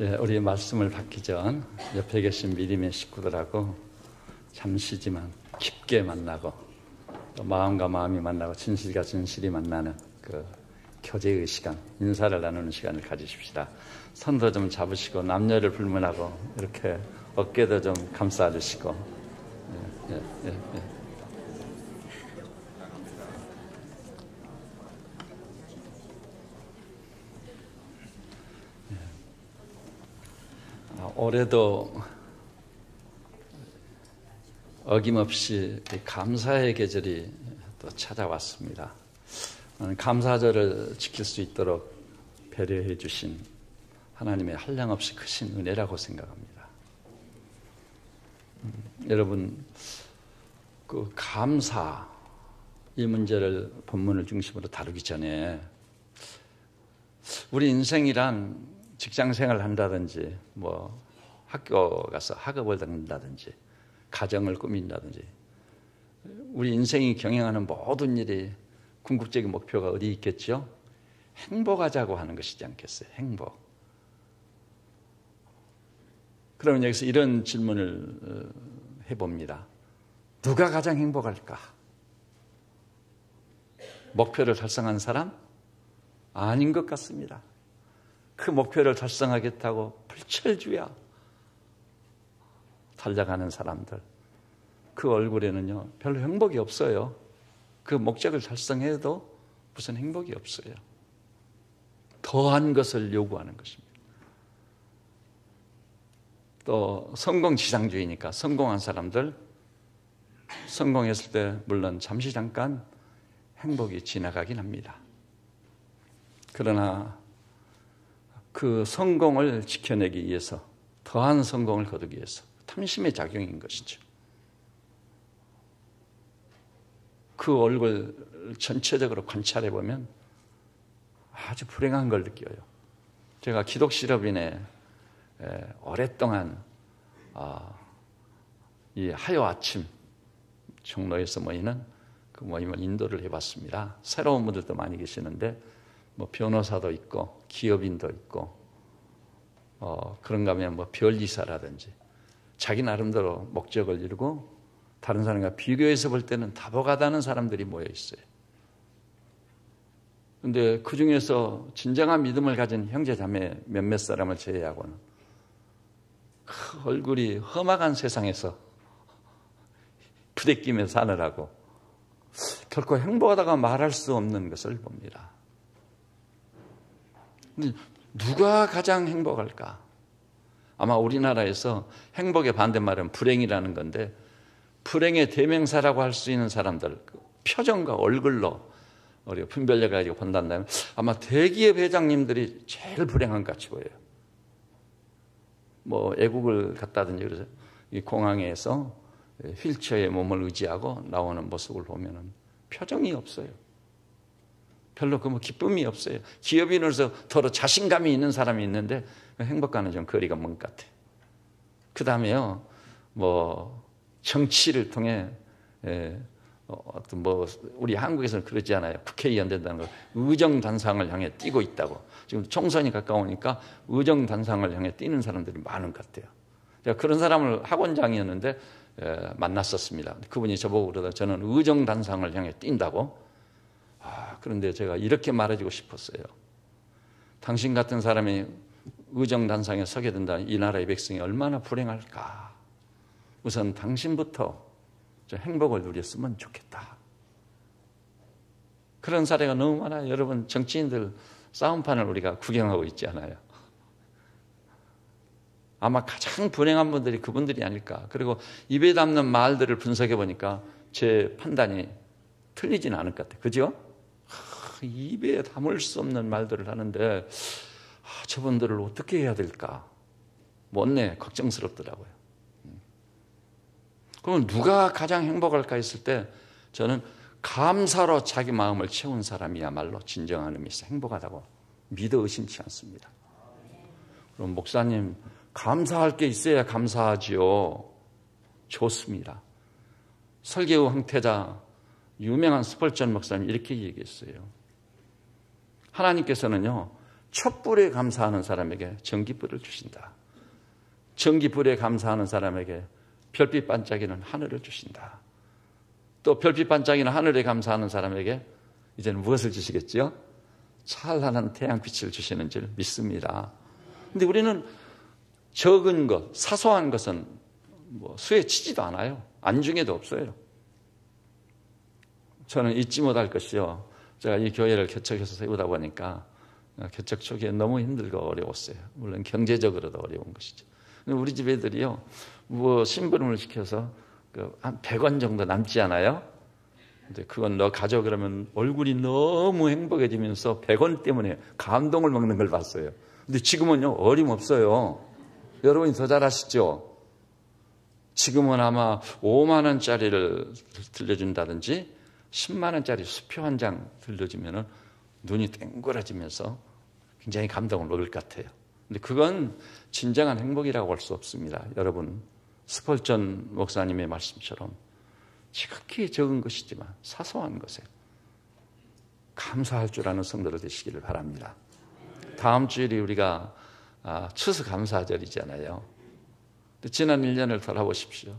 예, 우리 말씀을 받기 전 옆에 계신 믿음의 식구들하고 잠시지만 깊게 만나고 또 마음과 마음이 만나고 진실과 진실이 만나는 그 교제의 시간, 인사를 나누는 시간을 가지십시다. 손도 좀 잡으시고 남녀를 불문하고 이렇게 어깨도 좀 감싸주시고 예. 올해도 어김없이 감사의 계절이 또 찾아왔습니다. 감사절을 지킬 수 있도록 배려해 주신 하나님의 한량없이 크신 은혜라고 생각합니다. 여러분, 그 감사 이 문제를 본문을 중심으로 다루기 전에 우리 인생이란 직장 생활을 한다든지 학교 가서 학업을 듣는다든지 가정을 꾸민다든지 우리 인생이 경영하는 모든 일이 궁극적인 목표가 어디 있겠죠? 행복하자고 하는 것이지 않겠어요? 행복. 그러면 여기서 이런 질문을 해봅니다. 누가 가장 행복할까? 목표를 달성한 사람? 아닌 것 같습니다. 그 목표를 달성하겠다고 불철주야 달려가는 사람들, 그 얼굴에는요 별로 행복이 없어요. 그 목적을 달성해도 무슨 행복이 없어요. 더한 것을 요구하는 것입니다. 또 성공지상주의니까 성공한 사람들, 성공했을 때 물론 잠시 잠깐 행복이 지나가긴 합니다. 그러나 그 성공을 지켜내기 위해서, 더한 성공을 거두기 위해서 탐심의 작용인 것이죠. 그 얼굴 전체적으로 관찰해 보면 아주 불행한 걸 느껴요. 제가 기독실업인에 오랫동안 이 하요 아침 종로에서 모이는 그 모임을 인도를 해봤습니다. 새로운 분들도 많이 계시는데 변호사도 있고 기업인도 있고 그런가 하면 별이사라든지 자기 나름대로 목적을 이루고 다른 사람과 비교해서 볼 때는 다복하다는 사람들이 모여 있어요. 그런데 그 중에서 진정한 믿음을 가진 형제 자매 몇몇 사람을 제외하고는 그 얼굴이 험악한 세상에서 부대끼며 사느라고 결코 행복하다가 말할 수 없는 것을 봅니다. 근데 누가 가장 행복할까? 아마 우리나라에서 행복의 반대말은 불행이라는 건데 불행의 대명사라고 할 수 있는 사람들 표정과 얼굴로 우리가 분별해가지고 본다면 아마 대기업 회장님들이 제일 불행한 것 같이 보여요. 애국을 갔다든지 그래서 이 공항에서 휠체어에 몸을 의지하고 나오는 모습을 보면은 표정이 없어요. 별로 기쁨이 없어요. 기업인으로서 더러 자신감이 있는 사람이 있는데 행복과는 좀 거리가 먼 것 같아요. 그 다음에요, 정치를 통해 우리 한국에서는 그러지 않아요. 국회의원 된다는 거 의정단상을 향해 뛰고 있다고. 지금 총선이 가까우니까 의정단상을 향해 뛰는 사람들이 많은 것 같아요. 제가 그런 사람을 학원장이었는데 만났었습니다. 그분이 저보고 그러다 저는 의정단상을 향해 뛴다고. 그런데 제가 이렇게 말해주고 싶었어요. 당신 같은 사람이 의정단상에 서게 된다면 이 나라의 백성이 얼마나 불행할까. 우선 당신부터 행복을 누렸으면 좋겠다. 그런 사례가 너무 많아요. 여러분, 정치인들 싸움판을 우리가 구경하고 있지 않아요. 아마 가장 불행한 분들이 그분들이 아닐까. 그리고 입에 담는 말들을 분석해 보니까 제 판단이 틀리진 않을 것 같아요. 그죠? 입에 담을 수 없는 말들을 하는데 저분들을 어떻게 해야 될까? 못내 걱정스럽더라고요. 그럼 누가 가장 행복할까 했을 때 저는 감사로 자기 마음을 채운 사람이야말로 진정한 의미에서 행복하다고 믿어 의심치 않습니다. 그럼 목사님, 감사할 게 있어야 감사하지요. 좋습니다. 설계의 황태자 유명한 스펄전 목사님 이렇게 얘기했어요. 하나님께서는요 촛불에 감사하는 사람에게 전기불을 주신다. 전기불에 감사하는 사람에게 별빛 반짝이는 하늘을 주신다. 또 별빛 반짝이는 하늘에 감사하는 사람에게 이제는 무엇을 주시겠죠? 찬란한 태양빛을 주시는 줄 믿습니다. 근데 우리는 적은 것, 사소한 것은 수에 치지도 않아요. 안중에도 없어요. 저는 잊지 못할 것이요. 제가 이 교회를 개척해서 세우다 보니까 개척 초기에 너무 힘들고 어려웠어요. 물론 경제적으로도 어려운 것이죠. 우리 집 애들이요, 심부름을 시켜서 한 100원 정도 남지 않아요? 근데 그건 너 가져 그러면 얼굴이 너무 행복해지면서 100원 때문에 감동을 먹는 걸 봤어요. 근데 지금은요, 어림없어요. 여러분이 더 잘 아시죠? 지금은 아마 5만 원짜리를 들려준다든지 10만 원짜리 수표 한 장 들려주면 눈이 땡그라지면서 굉장히 감동을 먹을 것 같아요. 근데 그건 진정한 행복이라고 할 수 없습니다. 여러분, 스펄전 목사님의 말씀처럼 지극히 적은 것이지만 사소한 것에 감사할 줄 아는 성도로 되시기를 바랍니다. 다음 주일이 우리가 추수감사절이잖아요. 지난 1년을 돌아보십시오.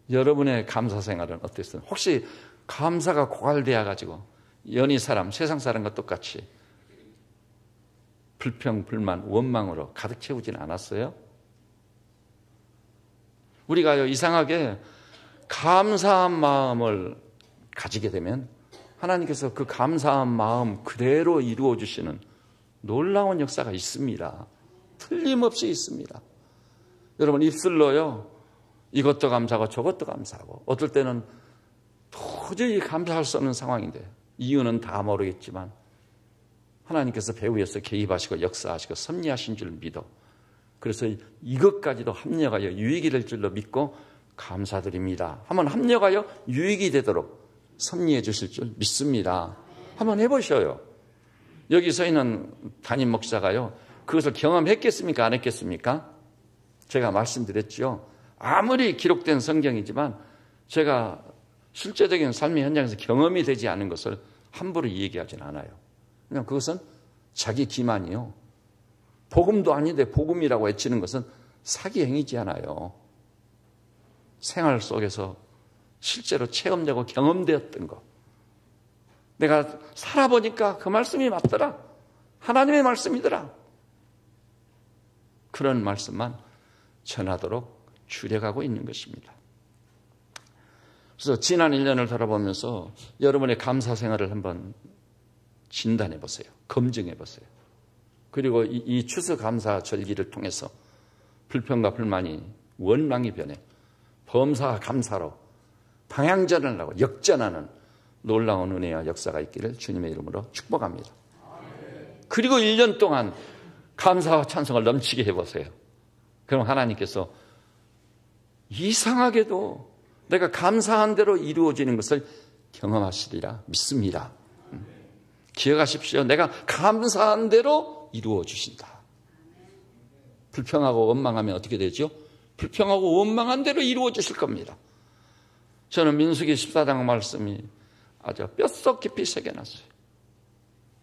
여러분의 감사 생활은 어땠어요? 혹시 감사가 고갈되어 가지고 연희 사람, 세상 사람과 똑같이 불평, 불만, 원망으로 가득 채우진 않았어요? 우리가요, 이상하게 감사한 마음을 가지게 되면 하나님께서 그 감사한 마음 그대로 이루어 주시는 놀라운 역사가 있습니다. 틀림없이 있습니다. 여러분, 입술로요, 이것도 감사하고 저것도 감사하고, 어떨 때는 도저히 감사할 수 없는 상황인데 이유는 다 모르겠지만 하나님께서 배후에서 개입하시고 역사하시고 섭리하신 줄 믿어. 그래서 이것까지도 합력하여 유익이 될 줄로 믿고 감사드립니다. 한번 합력하여 유익이 되도록 섭리해 주실 줄 믿습니다. 한번 해보셔요. 여기 서 있는 담임 목사가요, 그것을 경험했겠습니까? 안 했겠습니까? 제가 말씀드렸죠. 아무리 기록된 성경이지만 제가 실제적인 삶의 현장에서 경험이 되지 않은 것을 함부로 얘기하진 않아요. 그냥 그것은 자기 기만이요. 복음도 아닌데 복음이라고 외치는 것은 사기 행위지 않아요. 생활 속에서 실제로 체험되고 경험되었던 것. 내가 살아보니까 그 말씀이 맞더라. 하나님의 말씀이더라. 그런 말씀만 전하도록 주력하고 있는 것입니다. 그래서 지난 1년을 돌아보면서 여러분의 감사 생활을 한번 진단해 보세요. 검증해 보세요. 그리고 이 추수감사절기를 통해서 불평과 불만이 원망이 변해 범사와 감사로 방향전을 하고 역전하는 놀라운 은혜와 역사가 있기를 주님의 이름으로 축복합니다. 그리고 1년 동안 감사와 찬송을 넘치게 해보세요. 그럼 하나님께서 이상하게도 내가 감사한 대로 이루어지는 것을 경험하시리라 믿습니다. 기억하십시오. 내가 감사한 대로 이루어 주신다. 불평하고 원망하면 어떻게 되죠? 불평하고 원망한 대로 이루어 주실 겁니다. 저는 민수기 14장 말씀이 아주 뼛속 깊이 새겨놨어요.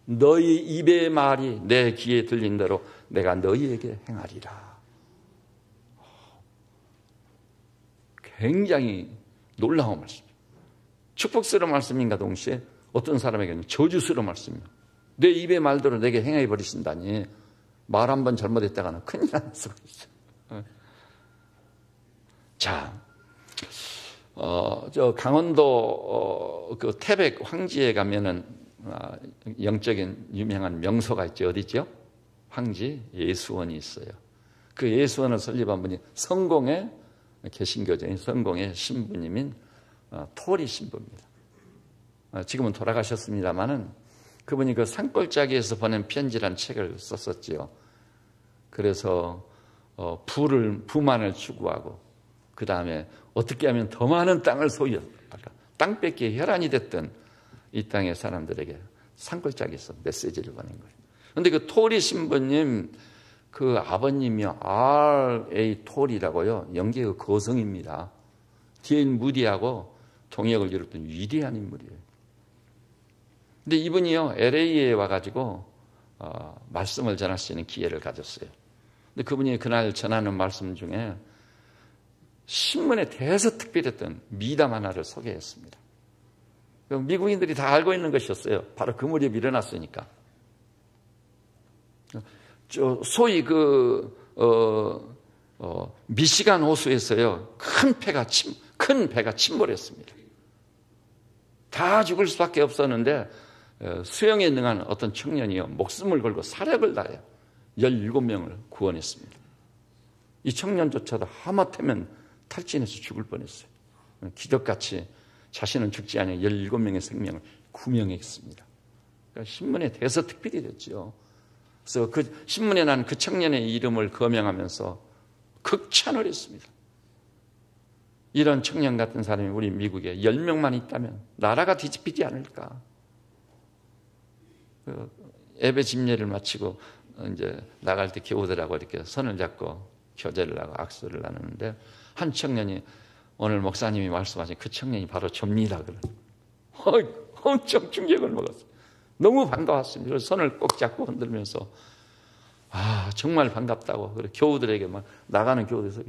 너희 입의 말이 내 귀에 들린 대로 내가 너희에게 행하리라. 굉장히 놀라운 말씀이에요. 축복스러운 말씀인가 동시에 어떤 사람에게는 저주스러운 말씀이에요. 내 입의 말대로 내게 행해 버리신다니 말 한 번 잘못했다가는 큰일 날 수가 있어요. 자, 저 강원도 그 태백 황지에 가면은 영적인 유명한 명소가 있죠. 어디죠? 황지 예수원이 있어요. 그 예수원을 설립한 분이 성공의 개신교적인 성공의 신부님인 토리 신부입니다. 지금은 돌아가셨습니다마는 그분이 그 산골짜기에서 보낸 편지라는 책을 썼었지요. 그래서 부만을 추구하고 그 다음에 어떻게 하면 더 많은 땅을 소유할까, 땅 뺏기에 혈안이 됐던 이 땅의 사람들에게 산골짜기에서 메시지를 보낸 거예요. 그런데 그 토리 신부님 그 아버님이요, R.A. 톨이라고요, 영계의 거성입니다. D.L. 무디하고 동역을 이뤘던 위대한 인물이에요. 근데 이분이요, LA에 와가지고 말씀을 전할 수 있는 기회를 가졌어요. 근데 그분이 그날 전하는 말씀 중에 신문에 대서특필했던 미담 하나를 소개했습니다. 미국인들이 다 알고 있는 것이었어요. 바로 그 무렵 일어났으니까. 소위 미시간 호수에서요, 큰 배가 침몰했습니다. 다 죽을 수밖에 없었는데 수영에 능한 어떤 청년이요, 목숨을 걸고 사력을 다해 17명을 구원했습니다. 이 청년조차도 하마터면 탈진해서 죽을 뻔했어요. 기적같이 자신은 죽지 않아 17명의 생명을 구명했습니다. 그러니까 신문에 대서특필이 됐죠. 그래서 그 신문에 난 그 청년의 이름을 거명하면서 극찬을 했습니다. 이런 청년 같은 사람이 우리 미국에 10명만 있다면 나라가 뒤집히지 않을까. 예배 집례를 마치고 이제 나갈 때 교우들하고 이렇게 손을 잡고 교제를 하고 악수를 나누는데 한 청년이 오늘 목사님이 말씀하신 그 청년이 바로 접니다. 엄청 충격을 먹었어요. 너무 반가웠습니다. 그래서 손을 꼭 잡고 흔들면서 정말 반갑다고. 그래 교우들에게 막 나가는 교우들에서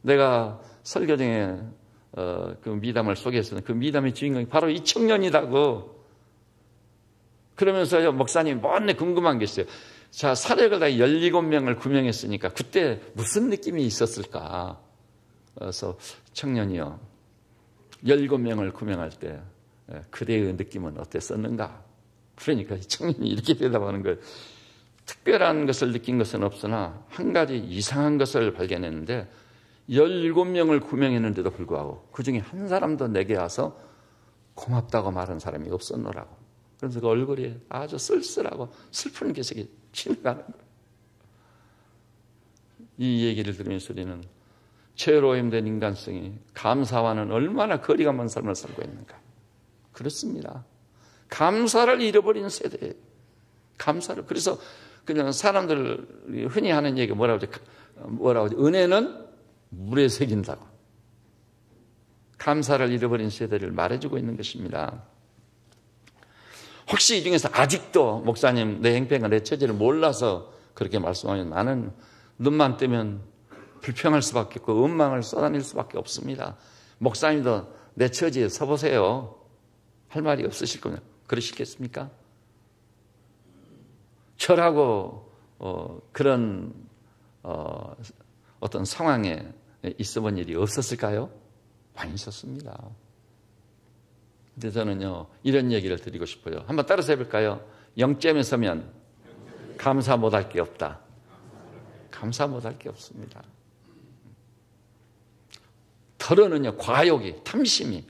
내가 설교 중에 그 미담을 소개했었는데 그 미담의 주인공이 바로 이 청년이라고. 그러면서요, 목사님이 뭔데 궁금한 게 있어요. 자, 사력을 다해 17명을 구명했으니까 그때 무슨 느낌이 있었을까? 그래서 청년이요, 17명을 구명할 때 그대의 느낌은 어땠었는가? 그러니까 이 청년이 이렇게 대답하는 거예요. 특별한 것을 느낀 것은 없으나 한 가지 이상한 것을 발견했는데 17명을 구명했는데도 불구하고 그중에 한 사람도 내게 와서 고맙다고 말한 사람이 없었노라고. 그래서 그 얼굴이 아주 쓸쓸하고 슬픈 기색이 지나가는 거예요. 이 얘기를 들으면서 우리는 죄로 오염된 인간성이 감사와는 얼마나 거리가 먼 삶을 살고 있는가. 그렇습니다. 감사를 잃어버린 세대예요. 감사를. 그래서 그냥 사람들 흔히 하는 얘기가 뭐라고 하죠? 은혜는 물에 새긴다고. 감사를 잃어버린 세대를 말해주고 있는 것입니다. 혹시 이 중에서 아직도 목사님 내 행패가 내 처지를 몰라서 그렇게 말씀하면 나는 눈만 뜨면 불평할 수밖에 없고 원망을 쏟아낼 수밖에 없습니다. 목사님도 내 처지에 서보세요. 할 말이 없으실 거냐? 그러시겠습니까? 저라고 그런 어떤 상황에 있어 본 일이 없었을까요? 많이 있었습니다. 근데 저는요, 이런 얘기를 드리고 싶어요. 한번 따라서 해볼까요? 0점에 서면 감사 못할 게 없다. 감사 못할 게 없습니다. 덜어는요, 과욕이, 탐심이,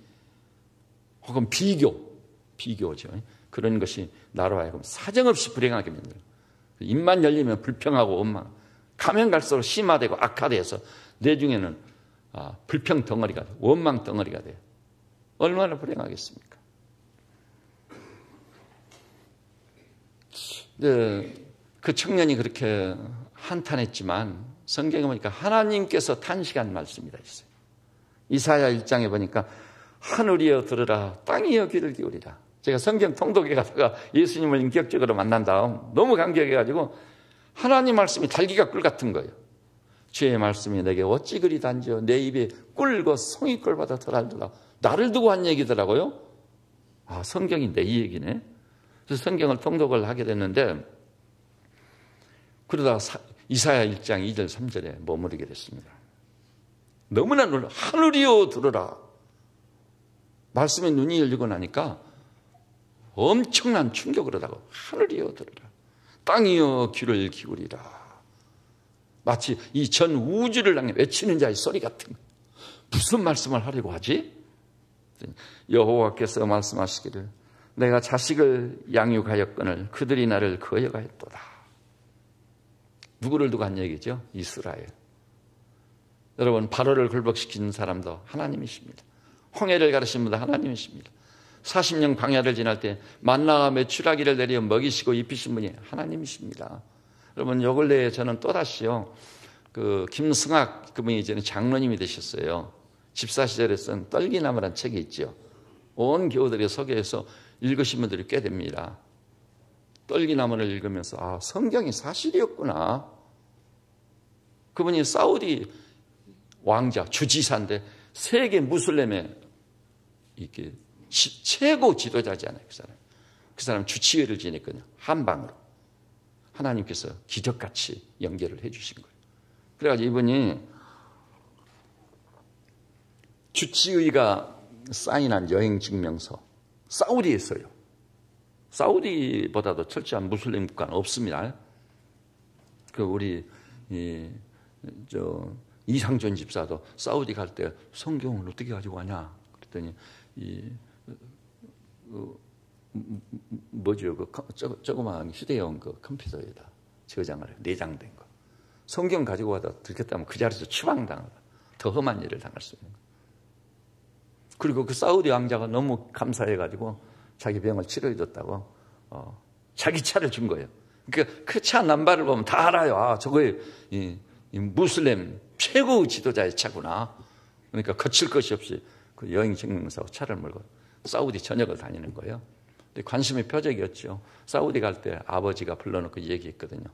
혹은 비교죠. 그런 것이 나로 하여금 사정없이 불행하게 만들어요. 입만 열리면 불평하고 원망, 가면 갈수록 심화되고 악화돼서 내 중에는 불평 덩어리가 돼요. 원망 덩어리가 돼요. 얼마나 불행하겠습니까? 그 청년이 그렇게 한탄했지만 성경에 보니까 하나님께서 탄식한 말씀이 다 있어요. 이사야 1장에 보니까 하늘이여 들으라, 땅이여 귀를 기울이라. 제가 성경 통독에 가다가 예수님을 인격적으로 만난 다음 너무 감격해가지고 하나님 말씀이 달기가 꿀 같은 거예요. 주의 말씀이 내게 어찌 그리 단지요 내 입에 꿀과 송이꿀보다 더 달더라. 나를 두고 한 얘기더라고요. 성경이 내 얘기네. 그래서 성경을 통독을 하게 됐는데 그러다가 이사야 1장 2절 3절에 머무르게 됐습니다. 너무나 놀라. 하늘이여 들으라. 말씀에 눈이 열리고 나니까 엄청난 충격을 하다가 하늘이여 들으라. 땅이여 귀를 기울이라. 마치 이 전 우주를 향해 외치는 자의 소리 같은 거. 무슨 말씀을 하려고 하지? 여호와께서 말씀하시기를 내가 자식을 양육하였거늘 그들이 나를 거역하였도다. 누구를 두고 한 얘기죠? 이스라엘. 여러분, 바로를 굴복시킨 사람도 하나님이십니다. 홍해를 가르신 분도 하나님이십니다. 40년 광야를 지날 때 만나와 메추라기를 내려 먹이시고 입히신 분이 하나님이십니다. 여러분, 요 근래에 저는 또다시요, 김승학 그분이 이제는 장로님이 되셨어요. 집사 시절에 쓴 떨기나무란 책이 있죠. 온 교우들이 소개해서 읽으신 분들이 꽤 됩니다. 떨기나무를 읽으면서 아, 성경이 사실이었구나. 그분이 사우디 왕자, 주지사인데 세계 무슬림의 이게 최고 지도자잖아요. 그 사람 주치의를 지냈거든요. 한방으로. 하나님께서 기적같이 연결을 해 주신 거예요. 그래가지고 이분이 주치의가 사인한 여행 증명서, 사우디에서요. 사우디보다도 철저한 무슬림 국가는 없습니다. 그 우리 이상준 집사도 사우디 갈 때 성경을 어떻게 가지고 가냐 그랬더니 뭐죠? 조그마한 휴대용 그 컴퓨터에다 저장을 해, 내장된 거. 성경 가지고 가다 들켰다면 그 자리에서 추방당하다. 더 험한 일을 당할 수 있는 거. 그리고 그 사우디 왕자가 너무 감사해가지고 자기 병을 치료해줬다고 자기 차를 준 거예요. 그러니까 그 차 남발을 보면 다 알아요. 아, 저거에 이 무슬림 최고 지도자의 차구나. 그러니까 거칠 것이 없이 그 여행 증명서하고 차를 몰고 사우디 전역을 다니는 거예요. 근데 관심의 표적이었죠. 사우디 갈 때 아버지가 불러놓고 얘기했거든요.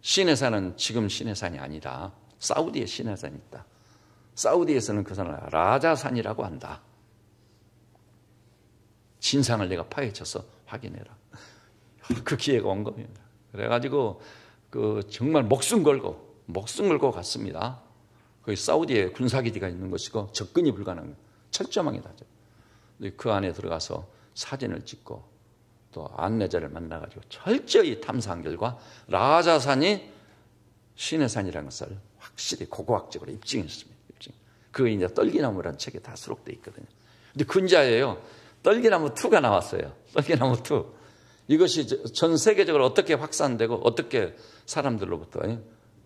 시내산은 지금 시내산이 아니다. 사우디에 시내산이 있다. 사우디에서는 그 산을 라자산이라고 한다. 진상을 내가 파헤쳐서 확인해라. 그 기회가 온 겁니다. 그래가지고 그 정말 목숨 걸고 갔습니다. 거기 사우디에 군사기지가 있는 것이고 접근이 불가능해요. 철저하게 다죠. 그 안에 들어가서 사진을 찍고 또 안내자를 만나가지고 철저히 탐사한 결과 라자산이 시내산이라는 것을 확실히 고고학적으로 입증했습니다. 그게 이제 떨기나무라는 책에 다 수록되어 있거든요. 근데 근자예요. 떨기나무 2가 나왔어요. 떨기나무 2. 이것이 전 세계적으로 어떻게 확산되고 어떻게 사람들로부터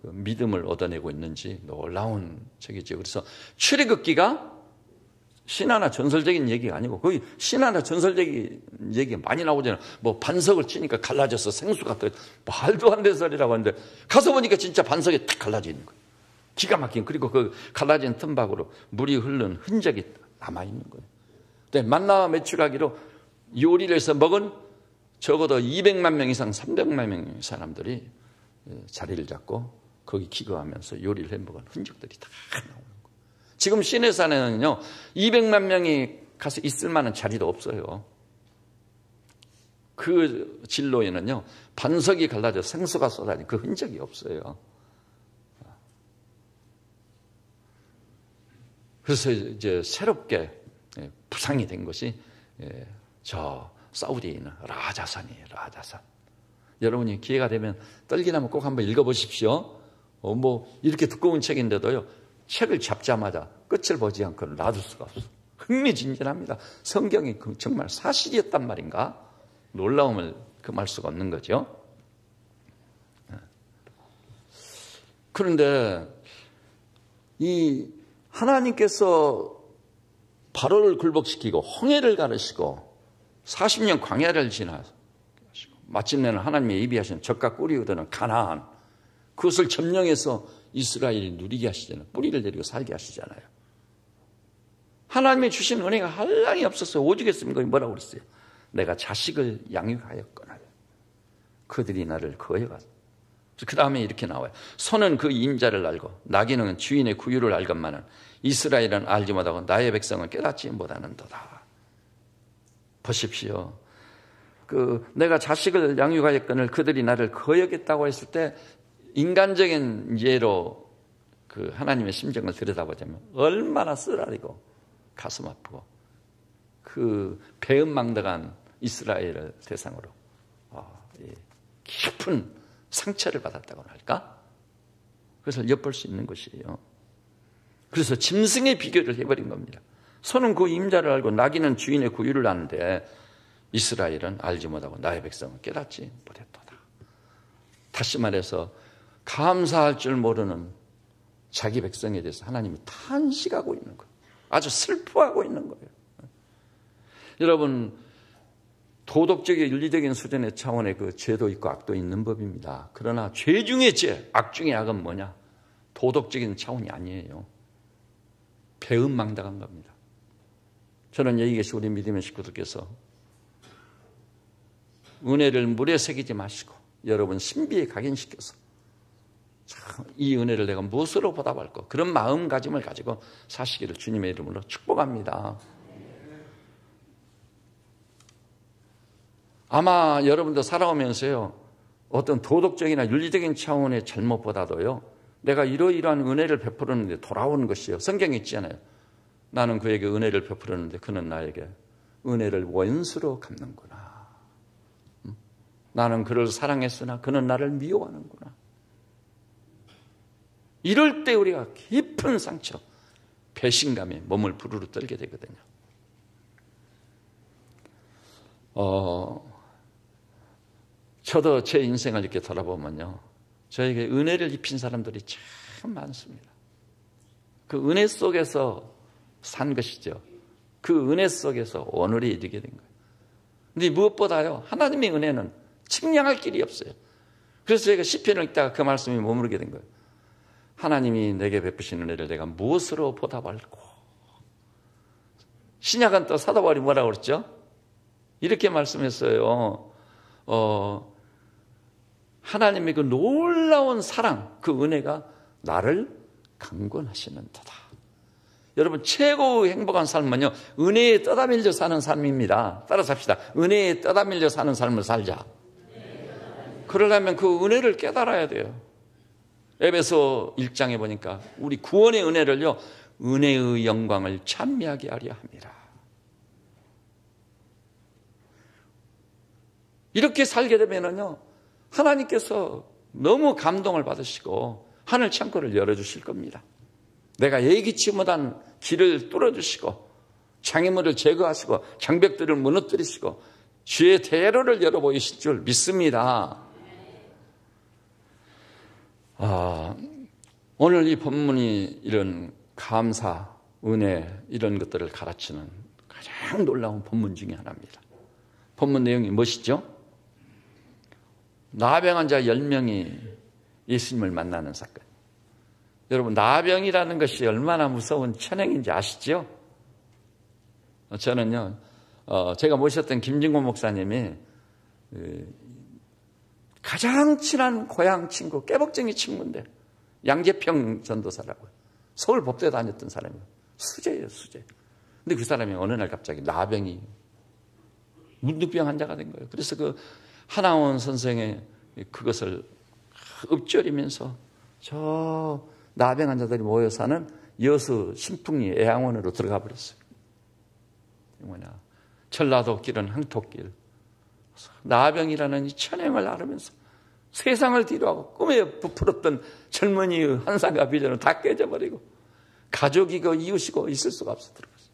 믿음을 얻어내고 있는지 놀라운 책이죠. 그래서 출애굽기가 신화나 전설적인 얘기가 아니고 거의 신화나 전설적인 얘기 많이 나오잖아요. 뭐 반석을 치니까 갈라져서 생수가 떠. 말도 안 되는 소리라고 하는데 가서 보니까 진짜 반석이 딱 갈라져 있는 거예요. 기가 막힌. 그리고 그 갈라진 틈밖으로 물이 흐르는 흔적이 남아있는 거예요. 근데 만나와 메추라기로 요리를 해서 먹은 적어도 200만 명 이상 300만 명의 사람들이 자리를 잡고 거기 기거하면서 요리를 해 먹은 흔적들이 다 나오는 거예요. 지금 시내산에는요 200만 명이 가서 있을 만한 자리도 없어요. 그 진로에는요 반석이 갈라져 생수가 쏟아진 그 흔적이 없어요. 그래서 이제 새롭게 부상이 된 것이 저 사우디에 있는 라자산이에요. 라자산. 여러분이 기회가 되면 떨기나무 꼭 한번 읽어보십시오. 뭐 이렇게 두꺼운 책인데도요. 책을 잡자마자 끝을 보지 않고 놔둘 수가 없어요. 흥미진진합니다. 성경이 정말 사실이었단 말인가? 놀라움을 금할 수가 없는 거죠. 그런데 이 하나님께서 바로를 굴복시키고 홍해를 가르시고 40년 광야를 지나시고 마침내는 하나님의 예비하신 젖과 꿀이 흐르는 가나안 그것을 점령해서 이스라엘이 누리게 하시잖아요. 뿌리를 내리고 살게 하시잖아요. 하나님의 주신 은혜가 한량이 없었어요. 오죽했습니까? 뭐라고 그랬어요? 내가 자식을 양육하였거늘 그들이 나를 거역하소. 그 다음에 이렇게 나와요. 소는 그 인자를 알고 나귀는 주인의 구유를 알건만은 이스라엘은 알지 못하고 나의 백성은 깨닫지 못하는도다. 보십시오. 내가 자식을 양육하였거늘 그들이 나를 거역했다고 했을 때 인간적인 예로 그 하나님의 심정을 들여다보자면 얼마나 쓰라리고 가슴 아프고 그 배은망덕한 이스라엘을 대상으로 깊은 상처를 받았다고 할까? 그것을 엿볼 수 있는 것이에요. 그래서 짐승의 비교를 해버린 겁니다. 소는 그 임자를 알고 나귀는 주인의 구유를 아는데 이스라엘은 알지 못하고 나의 백성은 깨닫지 못했도다. 다시 말해서 감사할 줄 모르는 자기 백성에 대해서 하나님이 탄식하고 있는 거예요. 아주 슬퍼하고 있는 거예요. 여러분 도덕적인 윤리적인 수준의 차원의 그 죄도 있고 악도 있는 법입니다. 그러나 죄 중에 죄, 악 중에 악은 뭐냐? 도덕적인 차원이 아니에요. 배은망덕한 겁니다. 저는 여기 계신 우리 믿음의 식구들께서 은혜를 물에 새기지 마시고 여러분 신비에 각인시켜서 참, 이 은혜를 내가 무엇으로 보답할까? 그런 마음가짐을 가지고 사시기를 주님의 이름으로 축복합니다. 아마 여러분도 살아오면서요, 어떤 도덕적이나 윤리적인 차원의 잘못보다도요, 내가 이러이러한 은혜를 베풀었는데 돌아오는 것이요. 성경에 있잖아요. 나는 그에게 은혜를 베풀었는데 그는 나에게 은혜를 원수로 갚는구나. 나는 그를 사랑했으나 그는 나를 미워하는구나. 이럴 때 우리가 깊은 상처, 배신감에 몸을 부르르 떨게 되거든요. 저도 제 인생을 이렇게 돌아보면요, 저에게 은혜를 입힌 사람들이 참 많습니다. 그 은혜 속에서 산 것이죠. 그 은혜 속에서 오늘에 이르게 된 거예요. 근데 무엇보다요, 하나님의 은혜는 측량할 길이 없어요. 그래서 제가 시편을 읽다가 그 말씀이 머무르게 된 거예요. 하나님이 내게 베푸신 은혜를 내가 무엇으로 보답할꼬. 신약은 또 사도 바울이 뭐라고 그랬죠? 이렇게 말씀했어요. 하나님의 그 놀라운 사랑, 그 은혜가 나를 강권하시는도다. 여러분, 최고의 행복한 삶은요, 은혜에 떠다밀려 사는 삶입니다. 따라서 합시다. 은혜에 떠다밀려 사는 삶을 살자. 그러려면 그 은혜를 깨달아야 돼요. 에베소 1장에 보니까 우리 구원의 은혜를요, 은혜의 영광을 찬미하게 하려 합니다. 이렇게 살게 되면은요, 하나님께서 너무 감동을 받으시고 하늘 창고를 열어주실 겁니다. 내가 예기치 못한 길을 뚫어주시고 장애물을 제거하시고 장벽들을 무너뜨리시고 주의 대로를 열어보이실 줄 믿습니다. 오늘 이 본문이 이런 감사, 은혜 이런 것들을 가르치는 가장 놀라운 본문 중에 하나입니다. 본문 내용이 무엇이죠? 나병 환자 10명이 예수님을 만나는 사건. 여러분, 나병이라는 것이 얼마나 무서운 천행인지 아시죠? 저는요, 제가 모셨던 김진곤 목사님이 가장 친한 고향 친구, 깨복쟁이 친구인데 양재평 전도사라고요. 서울 법대 다녔던 사람이에요. 수재예요, 수재. 근데 그 사람이 어느 날 갑자기 나병이 문득병 환자가 된 거예요. 그래서 그 하나원 선생의 그것을 읊조리면서 저 나병 환자들이 모여 사는 여수 신풍리 애양원으로 들어가 버렸어요. 뭐냐, 전라도 길은 항토길. 나병이라는 이 천행을 앓으면서 세상을 뒤로하고 꿈에 부풀었던 젊은이의 환상과 비전은 다 깨져버리고 가족이고 이웃이고 있을 수가 없어 들어갔어요.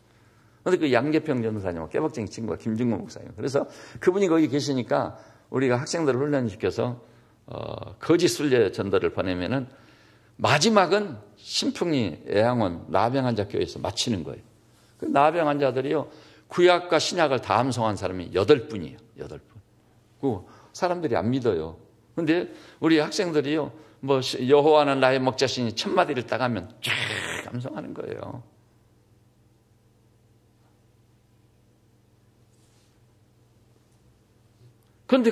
그런데 그 양재평 전도사님하고 깨박쟁이 친구가 김중곤 목사님. 그래서 그분이 거기 계시니까 우리가 학생들을 훈련시켜서 거짓 순례 전도를 보내면은 마지막은 신풍리 애양원 나병 환자 교회에서 마치는 거예요. 그 나병 환자들이요, 구약과 신약을 다 암송한 사람이 8분이에요. 8분. 그 사람들이 안 믿어요. 근데 우리 학생들이요, 뭐 여호와는 나의 목자시니 1000마디를 따가면 쫙 암송하는 거예요. 그런데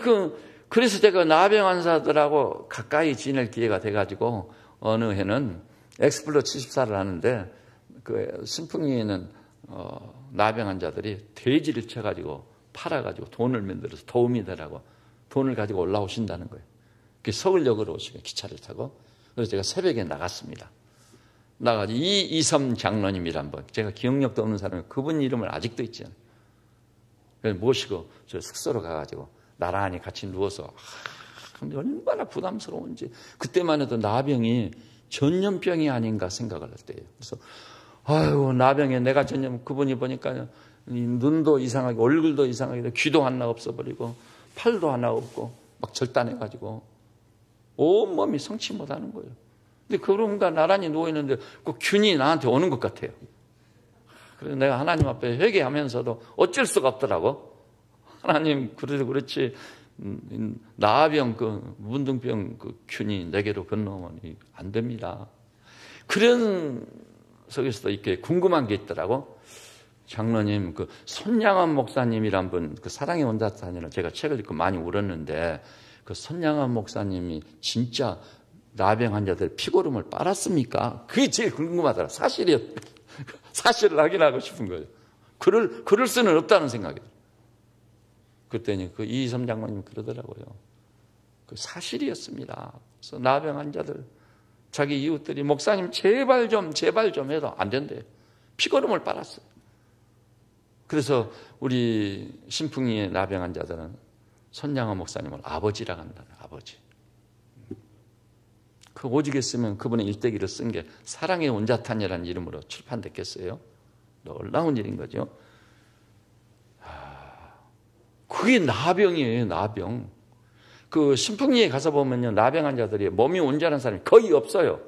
그래서 제가 나병 환자들하고 가까이 지낼 기회가 돼가지고 어느 해는 엑스플로 74를 하는데 그 신풍리에는 나병 환자들이 돼지를 쳐가지고 팔아가지고 돈을 만들어서 도움이 되라고 돈을 가지고 올라오신다는 거예요. 서울역으로 오시고 기차를 타고. 그래서 제가 새벽에 나갔습니다. 나가지고 이섬 장로님이란 분, 제가 기억력도 없는 사람이 그분 이름을 아직도 있지 않아요. 그래서 모시고 저 숙소로 가가지고 나란히 같이 누워서 근데 얼마나 부담스러운지. 그때만 해도 나병이 전염병이 아닌가 생각을 할 때예요. 그래서 아유, 나병에 내가 그분이 보니까 눈도 이상하게, 얼굴도 이상하게, 귀도 하나 없어버리고 팔도 하나 없고 막 절단해가지고 온몸이 성치 못하는 거예요. 근데 그런가 나란히 누워있는데 그 균이 나한테 오는 것 같아요. 그래서 내가 하나님 앞에 회개하면서도 어쩔 수가 없더라고. 하나님, 그래도 그렇지 나병, 문둥병 균이 내게로 건너오면 안 됩니다. 그런 속에서도 이렇게 궁금한 게 있더라고. 장로님, 그 손양원 목사님이란 분, 그 사랑의 온다탄이라는 제가 책을 읽고 많이 울었는데 그 손양원 목사님이 진짜 나병 환자들 피고름을 빨았습니까? 그게 제일 궁금하더라. 사실이었. 사실을 확인하고 싶은 거예요. 그럴 수는 없다는 생각이 들어요. 그랬더니 그 이희섬 장로님 그러더라고요. 그 사실이었습니다. 그래서 나병 환자들, 자기 이웃들이 목사님 제발 좀 해도 안 된대요. 피고름을 빨았어요. 그래서 우리 신풍이의 나병 환자들은 손양원 목사님을 아버지라고 한다는 아버지. 그 오직에 쓰면 그분의 일대기를 쓴 게 사랑의 온자탄이라는 이름으로 출판됐겠어요? 놀라운 일인 거죠. 그게 나병이에요, 나병. 그 신풍리에 가서 보면요, 나병 환자들이 몸이 온전한 사람이 거의 없어요.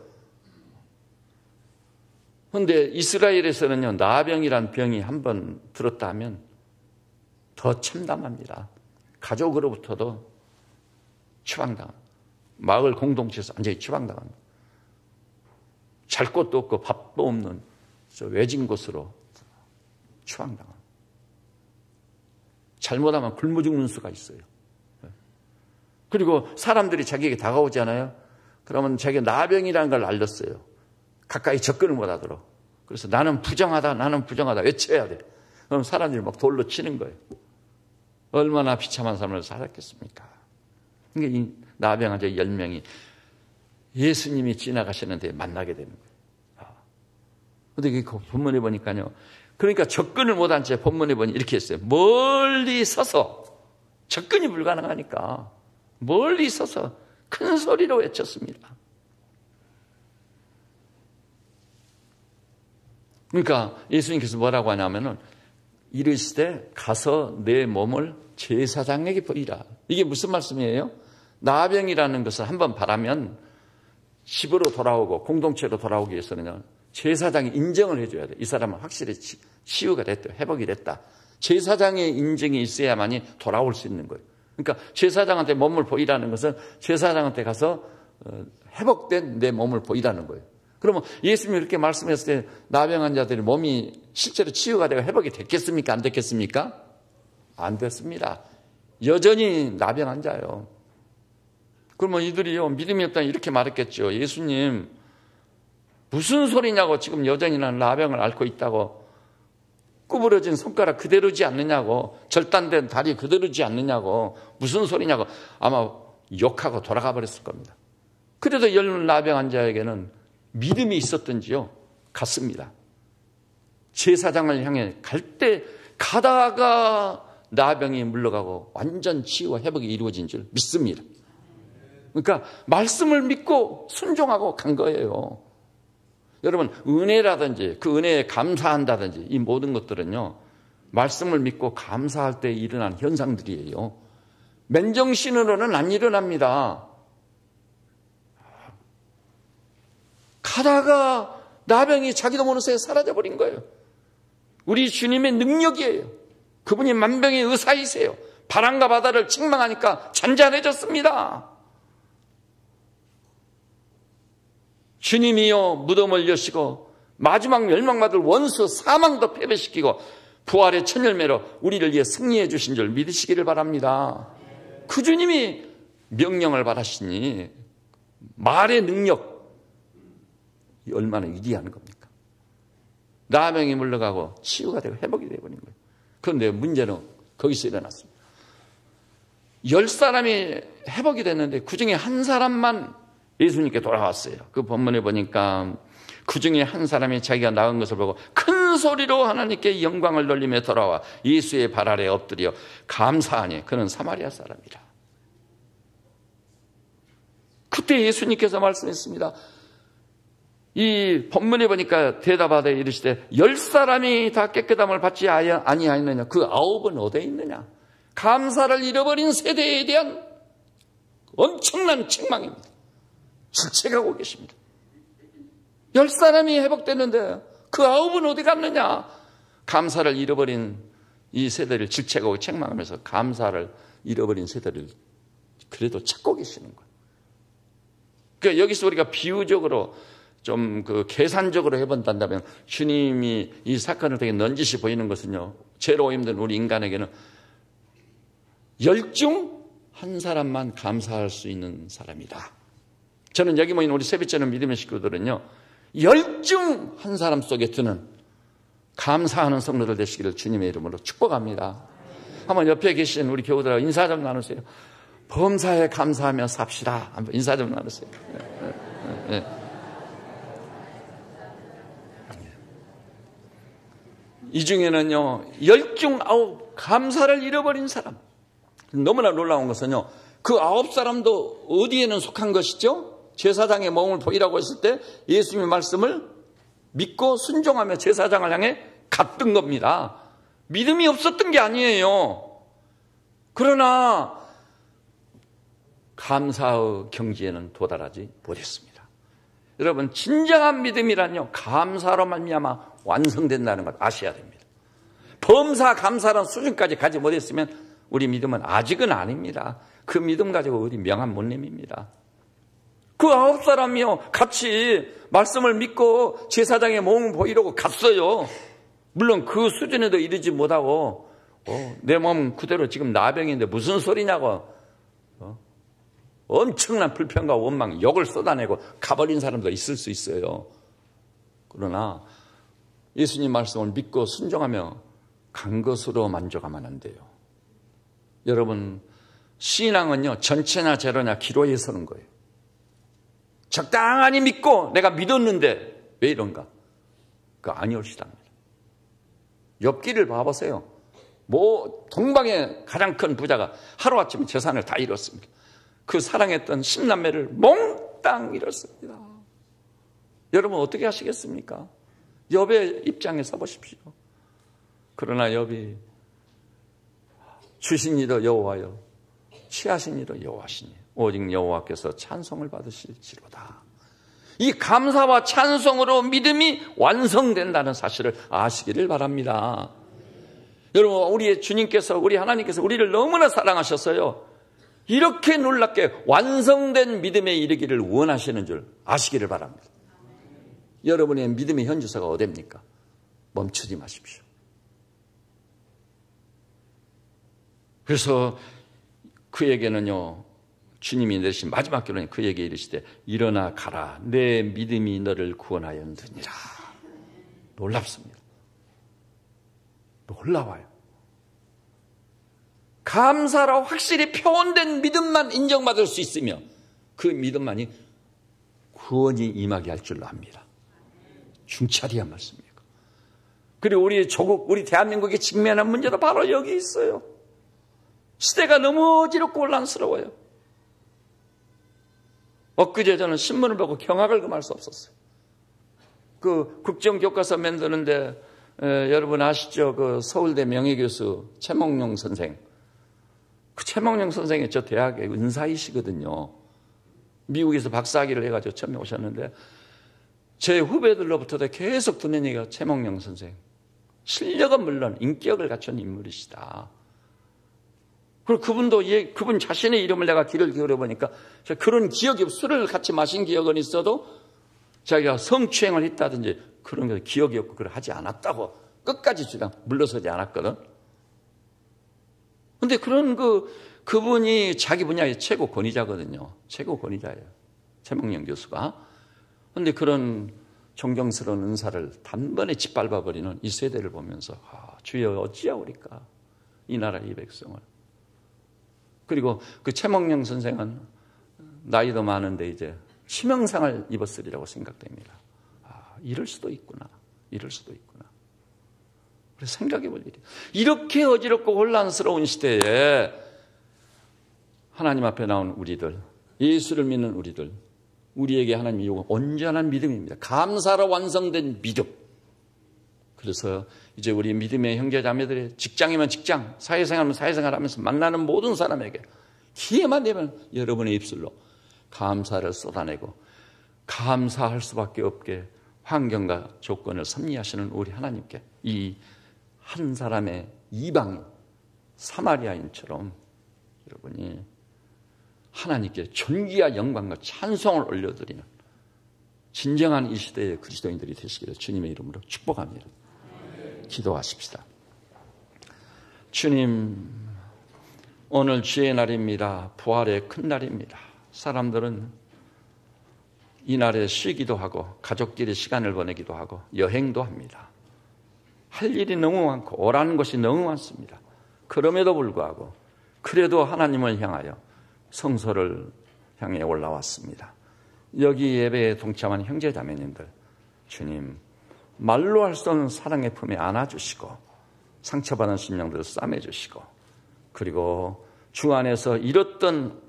그런데 이스라엘에서는요, 나병이란 병이 한번 들었다 하면 더 참담합니다. 가족으로부터도 추방당합니다. 마을 공동체에서 완전히 추방당합니다. 잘 곳도 없고 밥도 없는 저 외진 곳으로 추방당합니다. 잘못하면 굶어 죽는 수가 있어요. 그리고 사람들이 자기에게 다가오잖아요. 그러면 자기가 나병이라는 걸 알렸어요. 가까이 접근을 못하도록. 그래서 나는 부정하다 외쳐야 돼. 그럼 사람들이 막 돌로 치는 거예요. 얼마나 비참한 삶을 살았겠습니까? 그러니까 이 나병 환자 10명이 예수님이 지나가시는데 만나게 되는 거예요. 그런데 그 본문에 보니까요. 그러니까 접근을 못한 채 본문에 보니 이렇게 했어요. 멀리 서서, 접근이 불가능하니까 멀리 서서 큰 소리로 외쳤습니다. 그러니까 예수님께서 뭐라고 하냐면은 이르시되 가서 내 몸을 제사장에게 보이라. 이게 무슨 말씀이에요? 나병이라는 것을 한번 바라면 집으로 돌아오고 공동체로 돌아오기 위해서는요, 제사장이 인정을 해줘야 돼. 이 사람은 확실히 치유가 됐다, 회복이 됐다. 제사장의 인정이 있어야만이 돌아올 수 있는 거예요. 그러니까 제사장한테 몸을 보이라는 것은 제사장한테 가서 회복된 내 몸을 보이라는 거예요. 그러면 예수님이 이렇게 말씀했을 때 나병 환자들이 몸이 실제로 치유가 되고 회복이 됐겠습니까? 안 됐겠습니까? 안 됐습니다. 여전히 나병 환자예요. 그러면 이들이요, 믿음이 없다니 이렇게 말했겠죠. 예수님, 무슨 소리냐고, 지금 여전히 난 나병을 앓고 있다고. 구부러진 손가락 그대로지 않느냐고, 절단된 다리 그대로지 않느냐고, 무슨 소리냐고 아마 욕하고 돌아가 버렸을 겁니다. 그래도 나병 환자에게는 믿음이 있었던지요, 갔습니다. 제사장을 향해 갈 때 가다가 나병이 물러가고 완전 치유와 회복이 이루어진 줄 믿습니다. 그러니까 말씀을 믿고 순종하고 간 거예요. 여러분, 은혜라든지 그 은혜에 감사한다든지 이 모든 것들은요, 말씀을 믿고 감사할 때 일어난 현상들이에요. 맨정신으로는 안 일어납니다. 가다가 나병이 자기도 모르는 새에 사라져버린 거예요. 우리 주님의 능력이에요. 그분이 만병의 의사이세요. 바람과 바다를 책망하니까 잔잔해졌습니다. 주님이요, 무덤을 여시고 마지막 멸망받을 원수 사망도 패배시키고 부활의 첫 열매로 우리를 위해 승리해 주신 줄 믿으시기를 바랍니다. 그 주님이 명령을 받으시니 말의 능력 얼마나 위대한 겁니까? 나병이 물러가고 치유가 되고 회복이 되어버린 거예요. 그런데 문제는 거기서 일어났습니다. 10사람이 회복이 됐는데 그중에 한 사람만 예수님께 돌아왔어요. 그 본문에 보니까 그중에 한 사람이 자기가 나은 것을 보고 큰 소리로 하나님께 영광을 돌리며 돌아와 예수의 발 아래 엎드려 감사하니 그는 사마리아 사람이라. 그때 예수님께서 말씀했습니다. 이 본문에 보니까 대답하되 이르시되 10사람이 다 깨끗함을 받지 아니하였느냐, 그 9은 어디에 있느냐. 감사를 잃어버린 세대에 대한 엄청난 책망입니다. 질책하고 계십니다. 10사람이 회복됐는데 그 9은 어디 갔느냐. 감사를 잃어버린 이 세대를 질책하고 책망하면서 감사를 잃어버린 세대를 그래도 찾고 계시는 거예요. 그러니까 여기서 우리가 비유적으로 좀 그 계산적으로 해본다면 주님이 이 사건을 되게 넌지시 보이는 것은요, 죄로 힘든 우리 인간에게는 10중 한 사람만 감사할 수 있는 사람이다. 저는 여기 모인 우리 세빛자는 믿음의 식구들은요, 10중 한 사람 속에 드는 감사하는 성도들 되시기를 주님의 이름으로 축복합니다. 한번 옆에 계신 우리 교우들하고 인사 좀 나누세요. 범사에 감사하며 삽시다. 한번 인사 좀 나누세요. 네. 이 중에는요, 10중 9 감사를 잃어버린 사람. 너무나 놀라운 것은요, 그 9사람도 어디에는 속한 것이죠? 제사장의 몸을 보이라고 했을 때 예수님의 말씀을 믿고 순종하며 제사장을 향해 갔던 겁니다. 믿음이 없었던 게 아니에요. 그러나 감사의 경지에는 도달하지 못했습니다. 여러분, 진정한 믿음이란요, 감사로 말미암아 완성된다는 걸 아셔야 됩니다. 범사 감사라는 수준까지 가지 못했으면 우리 믿음은 아직은 아닙니다. 그 믿음 가지고 어디 명함 못 내밉니다. 그 9사람이요, 같이 말씀을 믿고 제사장의 몸을 보이려고 갔어요. 물론 그 수준에도 이르지 못하고 내 몸은 그대로 지금 나병인데 무슨 소리냐고 엄청난 불평과 원망, 욕을 쏟아내고 가버린 사람도 있을 수 있어요. 그러나 예수님 말씀을 믿고 순종하며 간 것으로 만족하면 안 돼요. 여러분, 신앙은요, 전체냐 제로냐 기로에 서는 거예요. 적당히 믿고 내가 믿었는데 왜 이런가? 그거 아니올시답니다. 엽기를 봐보세요. 동방의 가장 큰 부자가 하루아침에 재산을 다 잃었습니다. 그 사랑했던 10남매를 몽땅 잃었습니다. 여러분 어떻게 하시겠습니까? 욥의 입장에 서보십시오. 그러나 욥이 주신 이도 여호와여, 취하신 이도 여호와시니 오직 여호와께서 찬송을 받으실지로다. 이 감사와 찬송으로 믿음이 완성된다는 사실을 아시기를 바랍니다. 여러분, 우리의 주님께서, 우리 하나님께서 우리를 너무나 사랑하셨어요. 이렇게 놀랍게 완성된 믿음에 이르기를 원하시는 줄 아시기를 바랍니다. 여러분의 믿음의 현주소가 어디입니까? 멈추지 마십시오. 그래서 그에게는요, 주님이 내리신 마지막 결론이 그에게 이르시되 일어나 가라, 내 믿음이 너를 구원하였느니라. 놀랍습니다. 놀라워요. 감사로 확실히 표현된 믿음만 인정받을 수 있으며 그 믿음만이 구원이 임하게 할 줄로 압니다. 중차리한 말씀입니까? 그리고 우리 조국, 우리 대한민국이 직면한 문제도 바로 여기 있어요. 시대가 너무 어지럽고 혼란스러워요. 엊그제 저는 신문을 보고 경악을 금할 수 없었어요. 그 국정교과서 만드는데 여러분 아시죠? 그 서울대 명예교수 최몽룡 선생. 그 최몽룡 선생이 저 대학의 은사이시거든요. 미국에서 박사학위를 해가지고 처음에 오셨는데 제 후배들로부터도 계속 듣는 얘기가 최몽룡 선생. 실력은 물론 인격을 갖춘 인물이시다. 그리고 그분 자신의 이름을 내가 귀를 기울여 보니까 그런 기억이, 술을 같이 마신 기억은 있어도 자기가 성추행을 했다든지 그런 게 기억이 없고 그걸 하지 않았다고 끝까지 주장, 물러서지 않았거든. 근데 그분이 자기 분야의 최고 권위자거든요. 최고 권위자예요. 최몽룡 교수가. 근데 그런 존경스러운 은사를 단번에 짓밟아버리는 이 세대를 보면서 주여 어찌하오리까 이 나라 이 백성을. 그리고 그 최몽룡 선생은 나이도 많은데 이제 치명상을 입었으리라고 생각됩니다. 이럴 수도 있구나. 이럴 수도 있구나. 그래서 생각해 볼 일이. 이렇게 어지럽고 혼란스러운 시대에 하나님 앞에 나온 우리들, 예수를 믿는 우리들, 우리에게 하나님이 요구한 온전한 믿음입니다. 감사로 완성된 믿음. 그래서 이제 우리 믿음의 형제 자매들이 직장이면 직장, 사회생활이면 사회생활 하면서 만나는 모든 사람에게 기회만 되면 여러분의 입술로 감사를 쏟아내고 감사할 수밖에 없게 환경과 조건을 섭리하시는 우리 하나님께 이 한 사람의 이방인 사마리아인처럼 여러분이 하나님께 존귀와 영광과 찬송을 올려드리는 진정한 이 시대의 그리스도인들이 되시기를 주님의 이름으로 축복합니다. 기도하십시다. 주님, 오늘 주의 날입니다. 부활의 큰 날입니다. 사람들은 이 날에 쉬기도 하고 가족끼리 시간을 보내기도 하고 여행도 합니다. 할 일이 너무 많고 오라는 것이 너무 많습니다. 그럼에도 불구하고 그래도 하나님을 향하여 성소를 향해 올라왔습니다. 여기 예배에 동참한 형제 자매님들, 주님 말로 할 수 없는 사랑의 품에 안아주시고 상처받은 심령들을 싸매주시고 그리고 주 안에서 잃었던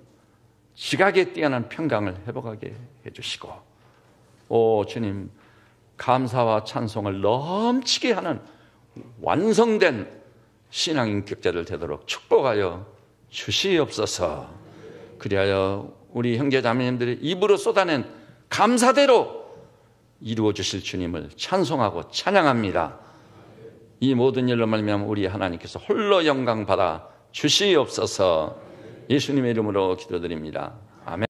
지각에 뛰어난 평강을 회복하게 해주시고 오 주님, 감사와 찬송을 넘치게 하는 완성된 신앙 인격자들 되도록 축복하여 주시옵소서. 그리하여 우리 형제 자매님들이 입으로 쏟아낸 감사대로 이루어 주실 주님을 찬송하고 찬양합니다. 이 모든 일로 말미암아 우리 하나님께서 홀로 영광 받아 주시옵소서. 예수님의 이름으로 기도드립니다.